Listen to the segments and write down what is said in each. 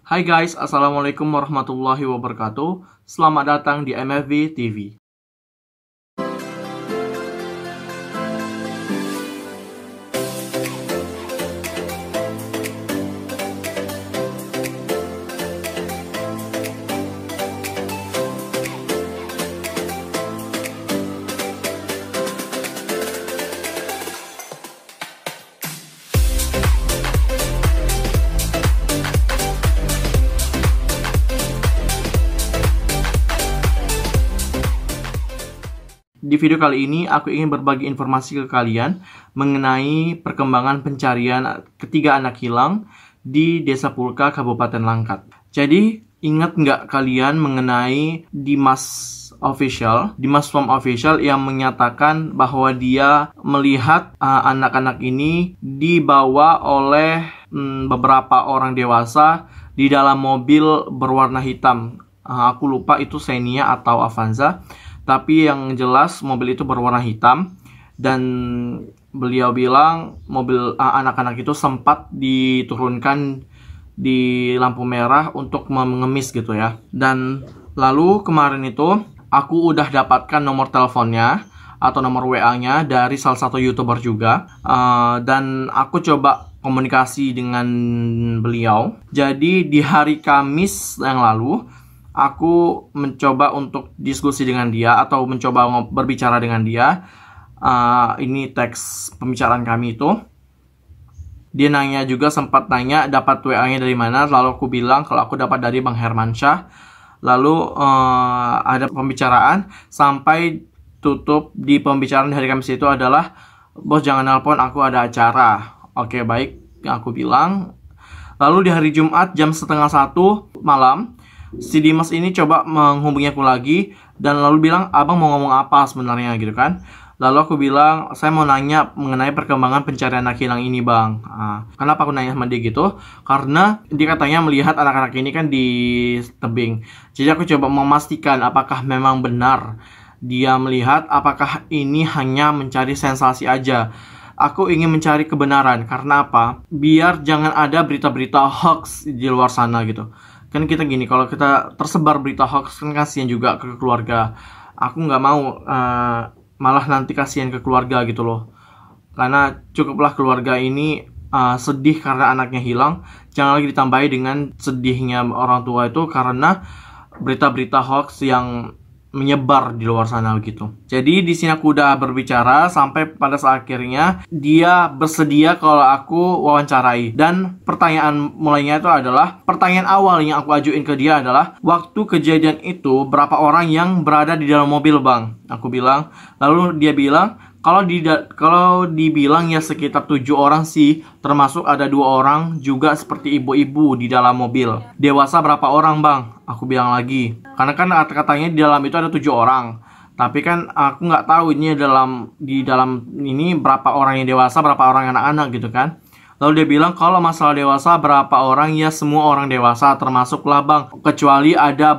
Hai guys, Assalamualaikum warahmatullahi wabarakatuh. Selamat datang di MFV TV. Di video kali ini, aku ingin berbagi informasi ke kalian mengenai perkembangan pencarian ketiga anak hilang di Desa Pulka, Kabupaten Langkat. Jadi, ingat nggak kalian mengenai Dimas Form Official yang menyatakan bahwa dia melihat anak-anak ini dibawa oleh beberapa orang dewasa di dalam mobil berwarna hitam. Aku lupa itu Xenia atau Avanza. Tapi yang jelas mobil itu berwarna hitam dan beliau bilang mobil anak-anak itu sempat diturunkan di lampu merah untuk mengemis gitu ya. Dan lalu kemarin itu aku udah dapatkan nomor teleponnya atau nomor WA-nya dari salah satu YouTuber juga, dan aku coba komunikasi dengan beliau. Jadi di hari Kamis yang lalu aku mencoba untuk diskusi dengan dia atau mencoba berbicara dengan dia. Ini teks pembicaraan kami itu. Dia nanya juga, sempat nanya dapat WA-nya dari mana. Lalu aku bilang kalau aku dapat dari Bang Hermansyah. Lalu ada pembicaraan sampai tutup di pembicaraan hari Kamis itu adalah, "Bos jangan nelpon, aku ada acara." Oke baik, aku bilang. Lalu di hari Jumat jam 12:30 malam, si Dimas ini coba menghubungi aku lagi dan lalu bilang, "Abang mau ngomong apa sebenarnya?" gitu kan. Lalu aku bilang, "Saya mau nanya mengenai perkembangan pencarian anak hilang ini, Bang." Kenapa aku nanya sama dia gitu? Karena dia katanya melihat anak-anak ini kan di tebing. Jadi aku coba memastikan apakah memang benar dia melihat, apakah ini hanya mencari sensasi aja. Aku ingin mencari kebenaran. Karena apa? Biar jangan ada berita-berita hoax di luar sana gitu. Kan kita gini, kalau kita tersebar berita hoax kan kasihan juga ke keluarga. Aku nggak mau malah nanti kasihan ke keluarga gitu loh. Karena cukuplah keluarga ini sedih karena anaknya hilang. Jangan lagi ditambahi dengan sedihnya orang tua itu karena berita-berita hoax yang menyebar di luar sana gitu. Jadi di sini aku udah berbicara sampai pada saat akhirnya dia bersedia kalau aku wawancarai. Dan pertanyaan mulainya itu adalah, pertanyaan awal yang aku ajuin ke dia adalah, "Waktu kejadian itu berapa orang yang berada di dalam mobil, Bang?" Aku bilang. Lalu dia bilang, kalau dibilang ya sekitar 7 orang sih, termasuk ada 2 orang juga seperti ibu-ibu di dalam mobil. "Dewasa berapa orang, Bang?" Aku bilang lagi. Karena kan katanya di dalam itu ada 7 orang. Tapi kan aku nggak tahu ini di dalam ini berapa orang yang dewasa, berapa orang yang anak-anak gitu kan. Lalu dia bilang, "Kalau masalah dewasa berapa orang, ya semua orang dewasa termasuklah, Bang. Kecuali ada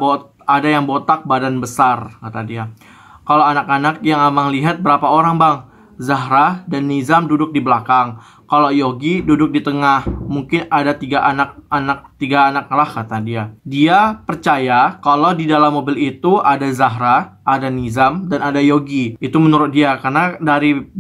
yang botak badan besar," kata dia. "Kalau anak-anak yang abang lihat berapa orang, Bang?" "Zahra dan Nizam duduk di belakang. Kalau Yogi duduk di tengah. Mungkin ada 3 anak lah," kata dia. Dia percaya kalau di dalam mobil itu ada Zahra, ada Nizam, dan ada Yogi. Itu menurut dia. Karena dari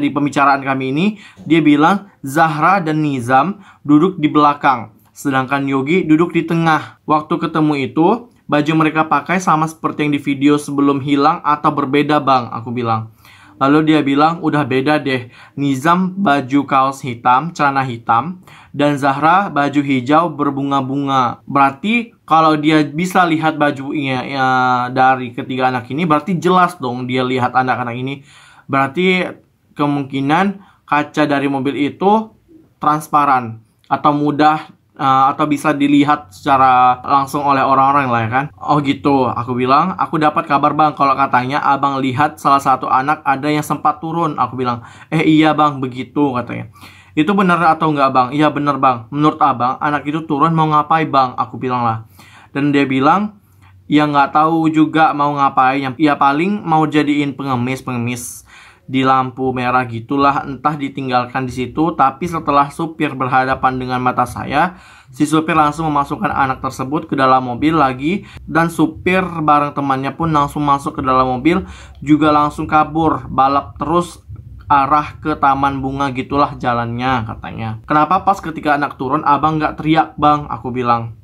pembicaraan kami ini, dia bilang Zahra dan Nizam duduk di belakang, sedangkan Yogi duduk di tengah. Waktu ketemu itu, baju mereka pakai sama seperti yang di video sebelum hilang atau berbeda, Bang? Aku bilang. Lalu dia bilang, "Udah beda deh. Nizam baju kaos hitam, celana hitam, dan Zahra baju hijau berbunga-bunga." Berarti kalau dia bisa lihat bajunya ya, dari ketiga anak ini, berarti jelas dong dia lihat anak-anak ini. Berarti kemungkinan kaca dari mobil itu transparan atau mudah atau bisa dilihat secara langsung oleh orang-orang lah ya kan. "Oh gitu," aku bilang. "Aku dapat kabar, Bang, kalau katanya abang lihat salah satu anak ada yang sempat turun." Aku bilang, "Iya, Bang, begitu," katanya. "Itu benar atau enggak, Bang?" "Iya benar, Bang. Menurut abang anak itu turun mau ngapain, Bang?" Aku bilang lah. Dan dia bilang, "Ya nggak tahu juga mau ngapain. Ya paling mau jadiin pengemis. di lampu merah gitulah, entah ditinggalkan di situ. Tapi setelah supir berhadapan dengan mata saya, si supir langsung memasukkan anak tersebut ke dalam mobil lagi, dan supir bareng temannya pun langsung masuk ke dalam mobil, juga langsung kabur, balap terus arah ke taman bunga gitulah jalannya katanya. Kenapa pas ketika anak turun abang nggak teriak bang? Aku bilang.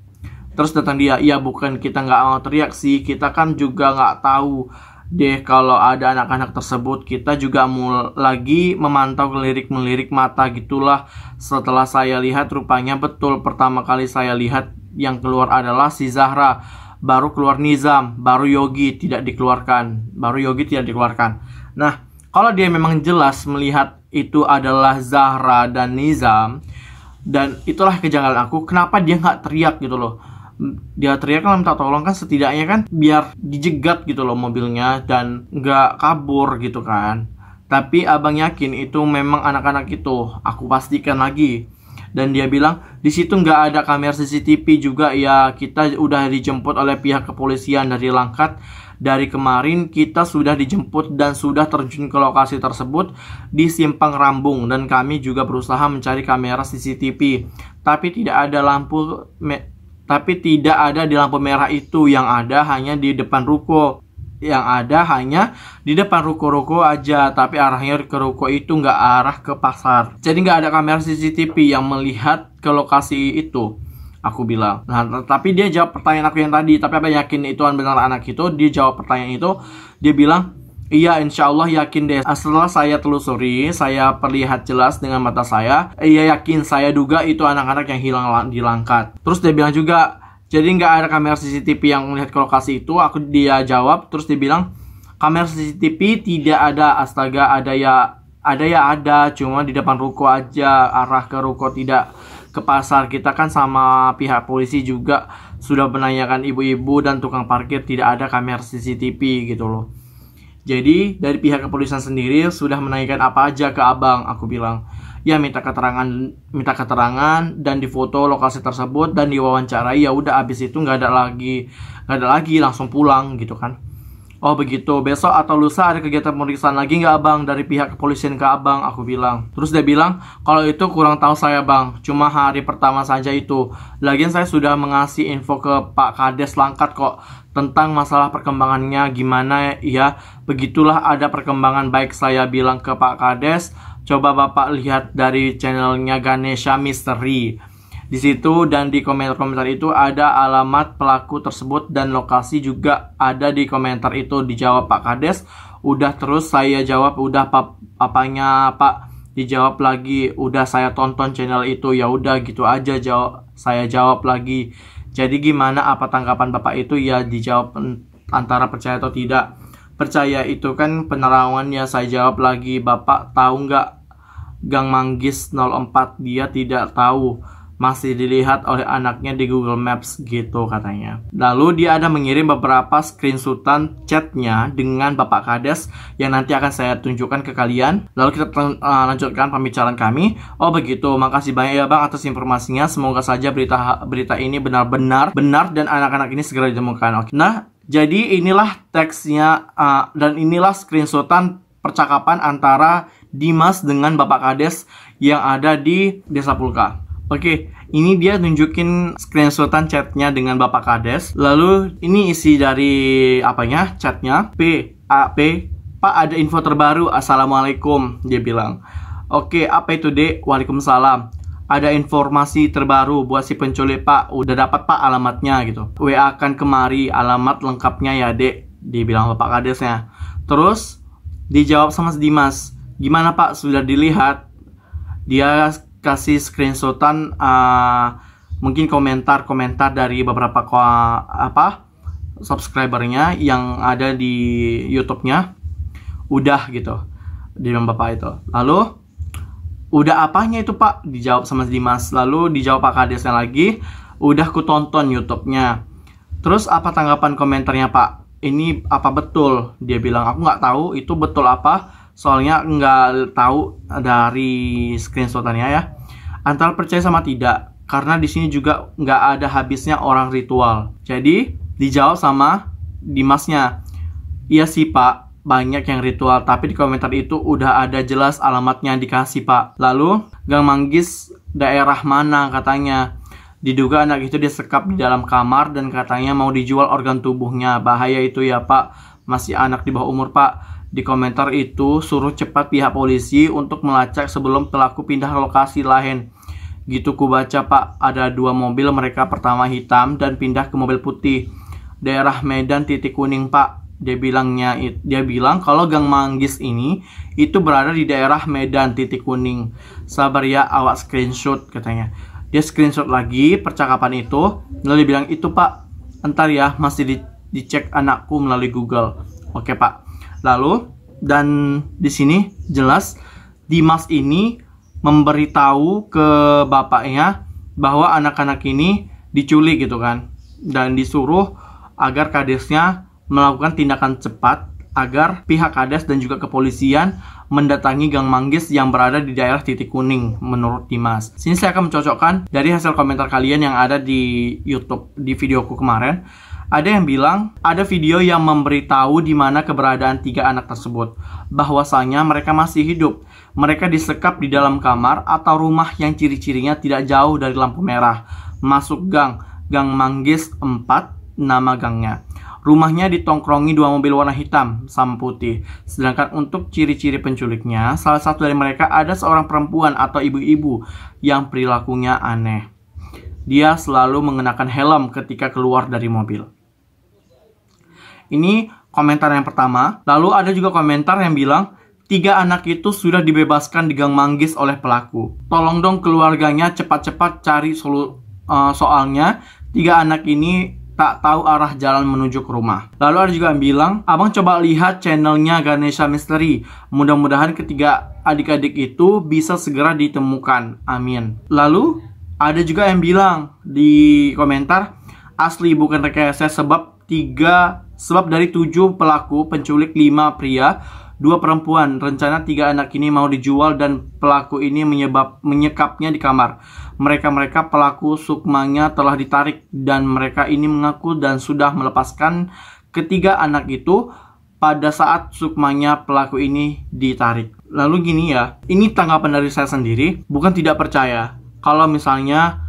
Terus datang dia, iya bukan kita nggak mau teriak sih, kita kan juga nggak tahu deh kalau ada anak-anak tersebut. Kita juga lagi memantau melirik mata gitulah. Setelah saya lihat rupanya betul, pertama kali saya lihat yang keluar adalah si Zahra, baru keluar Nizam, baru Yogi tidak dikeluarkan. Nah, kalau dia memang jelas melihat itu adalah Zahra dan Nizam, dan itulah kejanggalan aku, kenapa dia nggak teriak gitu loh. Dia teriak kan minta tolong kan, setidaknya kan biar dijegat gitu loh mobilnya dan nggak kabur gitu kan. Tapi abang yakin itu memang anak-anak itu, aku pastikan lagi. Dan dia bilang di situ nggak ada kamera CCTV juga ya, kita udah dijemput oleh pihak kepolisian dari Langkat. Dari kemarin kita sudah dijemput dan sudah terjun ke lokasi tersebut di Simpang Rambung, dan kami juga berusaha mencari kamera CCTV, tapi tidak ada di lampu merah itu. Yang ada hanya di depan ruko. Ruko aja, tapi arahnya ke ruko itu nggak arah ke pasar. Jadi nggak ada kamera CCTV yang melihat ke lokasi itu, aku bilang. Nah, tapi dia jawab pertanyaan aku yang tadi, tapi apa yakin itu benar anak itu? Dia jawab pertanyaan itu, dia bilang, iya insya Allah yakin deh. Setelah saya telusuri, saya perlihat jelas dengan mata saya, iya yakin, saya duga itu anak-anak yang hilang di Langkat. Terus dia bilang juga, jadi nggak ada kamera CCTV yang melihat ke lokasi itu. Dia jawab, terus dia bilang, kamera CCTV tidak ada. Astaga, ada, cuma di depan ruko aja, arah ke ruko, tidak ke pasar. Kita kan sama pihak polisi juga sudah menanyakan ibu-ibu dan tukang parkir, tidak ada kamera CCTV gitu loh. Jadi dari pihak kepolisian sendiri sudah menanyakan apa aja ke abang, aku bilang. Ya minta keterangan dan difoto lokasi tersebut dan diwawancarai. Ya udah, abis itu nggak ada lagi langsung pulang gitu kan. Oh begitu, besok atau lusa ada kegiatan pemeriksaan lagi nggak abang dari pihak kepolisian ke abang, aku bilang. Terus dia bilang, kalau itu kurang tahu saya bang, cuma hari pertama saja itu. Lagian saya sudah mengasih info ke Pak Kades Langkat kok tentang masalah perkembangannya gimana ya. Begitulah ada perkembangan baik, saya bilang ke Pak Kades. Coba bapak lihat dari channelnya Ganesha Misteri. Di situ dan di komentar-komentar itu ada alamat pelaku tersebut dan lokasi juga ada di komentar itu. Dijawab Pak Kades. Udah, terus saya jawab, udah apanya Pak? Dijawab lagi, udah saya tonton channel itu. Ya udah gitu aja, saya jawab lagi. Jadi gimana, apa tanggapan bapak itu? Ya dijawab antara percaya atau tidak. Percaya itu kan penerangan ya, saya jawab lagi. Bapak tahu nggak Gang Manggis 04? Dia tidak tahu, masih dilihat oleh anaknya di Google Maps gitu katanya. Lalu dia ada mengirim beberapa screenshotan chatnya dengan Bapak Kades yang nanti akan saya tunjukkan ke kalian. Lalu kita lanjutkan pembicaraan kami. Oh begitu, makasih banyak ya bang atas informasinya. Semoga saja berita ini benar dan anak-anak ini segera ditemukan. Oke. Nah, jadi inilah teksnya dan inilah screenshotan percakapan antara Dimas dengan Bapak Kades yang ada di Desa Pulka. Oke, ini dia nunjukin screenshotan chatnya dengan Bapak Kades. Lalu ini isi dari apanya, chatnya. Pak ada info terbaru, assalamualaikum, dia bilang. Oke, apa itu dek? Waalaikumsalam. Ada informasi terbaru buat si penculik pak, udah dapat pak alamatnya gitu. WA kan kemari, alamat lengkapnya ya dek, dibilang Bapak Kadesnya. Terus dijawab sama Dimas, gimana pak, sudah dilihat? Dia kasih screenshotan mungkin komentar dari beberapa subscribernya yang ada di YouTube-nya. Udah gitu, dibilang bapak itu. Lalu udah apanya itu pak? Dijawab sama Dimas. Lalu dijawab Pak Kadesnya lagi, udah ku tonton YouTube-nya. Terus apa tanggapan komentarnya pak? Ini apa betul? Dia bilang, aku nggak tahu itu betul apa, soalnya nggak tahu dari screenshotannya ya. Antara percaya sama tidak, karena di sini juga nggak ada habisnya orang ritual. Jadi dijawab sama Dimasnya, iya sih pak, banyak yang ritual, tapi di komentar itu udah ada jelas alamatnya dikasih, Pak. Lalu, Gang Manggis daerah mana katanya? Diduga anak itu disekap di dalam kamar dan katanya mau dijual organ tubuhnya. Bahaya itu ya, Pak. Masih anak di bawah umur, Pak. Di komentar itu suruh cepat pihak polisi untuk melacak sebelum pelaku pindah lokasi lain. Gitu ku baca, Pak. Ada 2 mobil, mereka pertama hitam dan pindah ke mobil putih. Daerah Medan titik kuning, Pak. Dia bilang kalau Gang Manggis ini itu berada di daerah Medan titik kuning. Sabar ya, awak screenshot katanya. Dia screenshot lagi percakapan itu, lalu dia bilang, itu Pak, entar ya, masih dicek anakku melalui Google. Oke Pak. Lalu, dan di sini jelas Dimas ini memberitahu ke bapaknya bahwa anak-anak ini diculik gitu kan. Dan disuruh agar kadesnya melakukan tindakan cepat agar pihak kades dan juga kepolisian mendatangi Gang Manggis yang berada di daerah titik kuning menurut Dimas. Sini saya akan mencocokkan dari hasil komentar kalian yang ada di YouTube di videoku kemarin. Ada yang bilang ada video yang memberitahu di mana keberadaan 3 anak tersebut, bahwasanya mereka masih hidup. Mereka disekap di dalam kamar atau rumah yang ciri-cirinya tidak jauh dari lampu merah. Masuk gang Manggis 4 nama gangnya. Rumahnya ditongkrongi 2 mobil warna hitam sama putih. Sedangkan untuk ciri-ciri penculiknya, salah satu dari mereka ada seorang perempuan atau ibu-ibu yang perilakunya aneh. Dia selalu mengenakan helm ketika keluar dari mobil. Ini komentar yang pertama. Lalu ada juga komentar yang bilang 3 anak itu sudah dibebaskan di Gang Manggis oleh pelaku. Tolong dong keluarganya cepat-cepat cari soalnya 3 anak ini tak tahu arah jalan menuju ke rumah. Lalu ada juga yang bilang, abang coba lihat channelnya Ganesha Mystery. Mudah-mudahan ketiga adik-adik itu bisa segera ditemukan. Amin. Lalu ada juga yang bilang di komentar, asli bukan rekayasa sebab dari 7 pelaku penculik 5 pria 2 perempuan. Rencana 3 anak ini mau dijual dan pelaku ini menyekapnya di kamar. Mereka pelaku sukmanya telah ditarik dan mereka ini mengaku dan sudah melepaskan ketiga anak itu pada saat sukmanya pelaku ini ditarik. Lalu gini ya, ini tanggapan dari saya sendiri, bukan tidak percaya kalau misalnya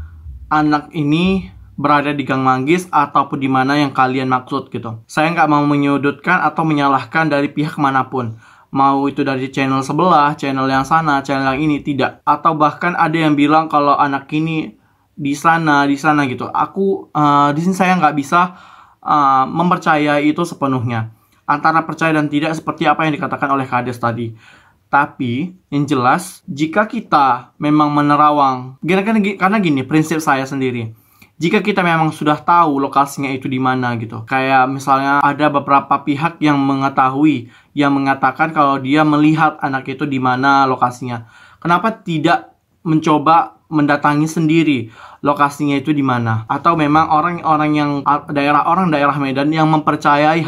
anak ini berada di Gang Manggis ataupun di mana yang kalian maksud gitu. Saya nggak mau menyudutkan atau menyalahkan dari pihak manapun. Mau itu dari channel sebelah, channel yang sana, channel yang ini, tidak. Atau bahkan ada yang bilang kalau anak ini di sana gitu. Aku di sini saya nggak bisa mempercayai itu sepenuhnya. Antara percaya dan tidak seperti apa yang dikatakan oleh Kades tadi. Tapi yang jelas jika kita memang menerawang, karena gini prinsip saya sendiri. Jika kita memang sudah tahu lokasinya itu di mana gitu. Kayak misalnya ada beberapa pihak yang mengetahui, yang mengatakan kalau dia melihat anak itu di mana lokasinya. Kenapa tidak mencoba mendatangi sendiri lokasinya itu di mana? Atau memang orang daerah Medan yang mempercayai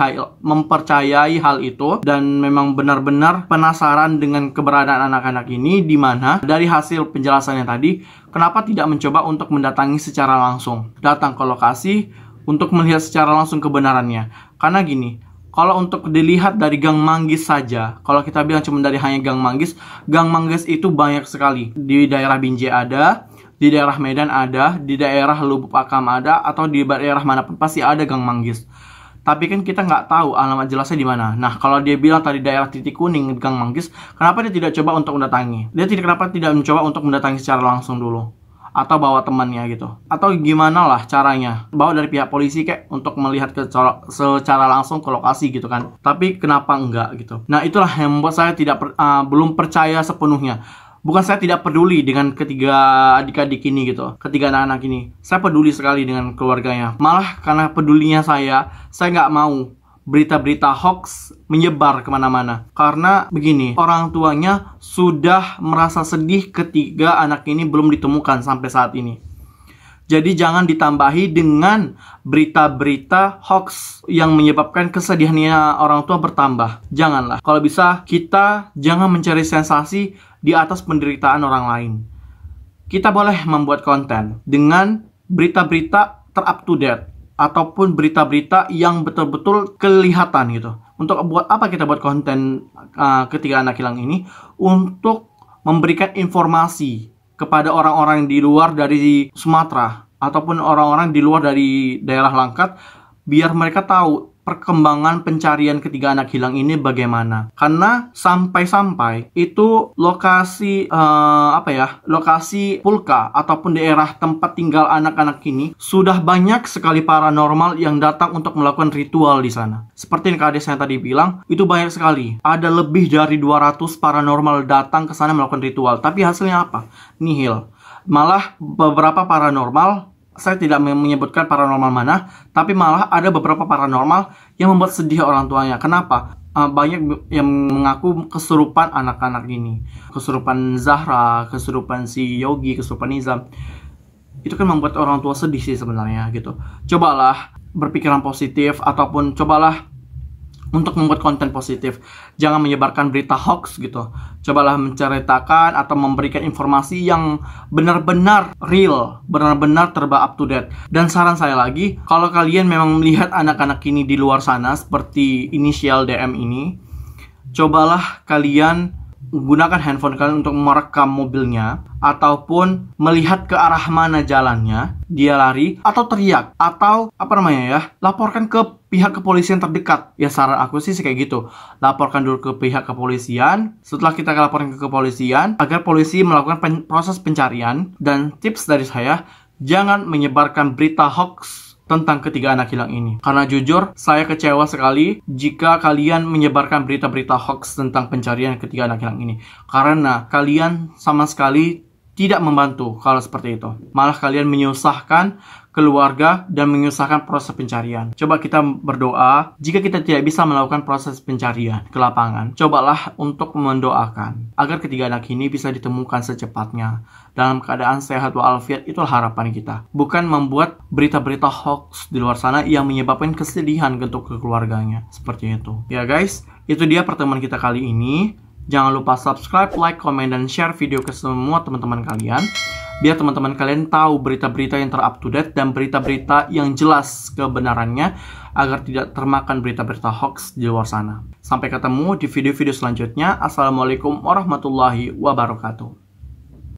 hal itu dan memang benar-benar penasaran dengan keberadaan anak-anak ini di mana? Dari hasil penjelasannya tadi, kenapa tidak mencoba untuk mendatangi secara langsung? Datang ke lokasi untuk melihat secara langsung kebenarannya. Karena gini, kalau untuk dilihat dari Gang Manggis saja, kalau kita bilang cuma dari hanya Gang Manggis itu banyak sekali. Di daerah Binjai ada, di daerah Medan ada, di daerah Lubuk Pakam ada, atau di daerah manapun pasti ada Gang Manggis. Tapi kan kita nggak tahu alamat jelasnya di mana. Nah, kalau dia bilang tadi daerah titik kuning Gang Manggis, kenapa dia tidak coba untuk mendatangi? Kenapa tidak mencoba untuk mendatangi secara langsung dulu? Atau bawa temannya gitu, atau gimana lah caranya, bawa dari pihak polisi kayak untuk melihat secara langsung ke lokasi gitu kan. Tapi kenapa enggak gitu? Nah, itulah yang membuat saya belum percaya sepenuhnya. Bukan saya tidak peduli dengan ketiga adik-adik ini gitu, ketiga anak-anak ini. Saya peduli sekali dengan keluarganya. Malah karena pedulinya saya nggak mau berita-berita hoax menyebar kemana-mana. Karena begini, orang tuanya sudah merasa sedih ketika anak ini belum ditemukan sampai saat ini. Jadi jangan ditambahi dengan berita-berita hoax yang menyebabkan kesedihannya orang tua bertambah. Janganlah. Kalau bisa kita jangan mencari sensasi di atas penderitaan orang lain. Kita boleh membuat konten dengan berita-berita ter-up to date ataupun berita-berita yang betul-betul kelihatan gitu. Untuk buat apa kita buat konten ketiga anak hilang ini? Untuk memberikan informasi kepada orang-orang di luar dari Sumatera ataupun orang-orang di luar dari daerah Langkat, biar mereka tahu perkembangan pencarian ketiga anak hilang ini bagaimana. Karena sampai-sampai itu lokasi lokasi Pulka ataupun daerah tempat tinggal anak-anak ini sudah banyak sekali paranormal yang datang untuk melakukan ritual di sana. Seperti yang Kak saya tadi bilang, itu banyak sekali. Ada lebih dari 200 paranormal datang ke sana melakukan ritual. Tapi hasilnya apa? Nihil. Malah beberapa paranormal, saya tidak menyebutkan paranormal mana, tapi malah ada beberapa paranormal yang membuat sedih orang tuanya. Kenapa? Banyak yang mengaku kesurupan anak-anak ini. Kesurupan Zahra, kesurupan si Yogi, kesurupan Nizam. Itu kan membuat orang tua sedih sih sebenarnya gitu. Cobalah berpikiran positif ataupun cobalah untuk membuat konten positif. Jangan menyebarkan berita hoax gitu. Cobalah menceritakan atau memberikan informasi yang benar-benar real, benar-benar terba up to date. Dan saran saya lagi, kalau kalian memang melihat anak-anak ini di luar sana seperti inisial DM ini, cobalah kalian gunakan handphone kalian untuk merekam mobilnya ataupun melihat ke arah mana jalannya, dia lari atau teriak atau laporkan ke pihak kepolisian terdekat. Ya saran aku sih kayak gitu. Laporkan dulu ke pihak kepolisian. Setelah kita laporkan ke kepolisian agar polisi melakukan proses pencarian. Dan tips dari saya, jangan menyebarkan berita hoax tentang ketiga anak hilang ini. Karena jujur, saya kecewa sekali jika kalian menyebarkan berita-berita hoax tentang pencarian ketiga anak hilang ini. Karena kalian sama sekali tidak membantu kalau seperti itu. Malah kalian menyusahkan keluarga dan menyusahkan proses pencarian. Coba kita berdoa, jika kita tidak bisa melakukan proses pencarian ke lapangan, cobalah untuk mendoakan agar ketiga anak ini bisa ditemukan secepatnya dalam keadaan sehat walafiat. Itulah harapan kita. Bukan membuat berita-berita hoax di luar sana yang menyebabkan kesedihan untuk keluarganya. Seperti itu. Ya guys, itu dia pertemuan kita kali ini. Jangan lupa subscribe, like, komen, dan share video ke semua teman-teman kalian. Biar teman-teman kalian tahu berita-berita yang ter-up to date dan berita-berita yang jelas kebenarannya agar tidak termakan berita-berita hoax di luar sana. Sampai ketemu di video-video selanjutnya. Assalamualaikum warahmatullahi wabarakatuh.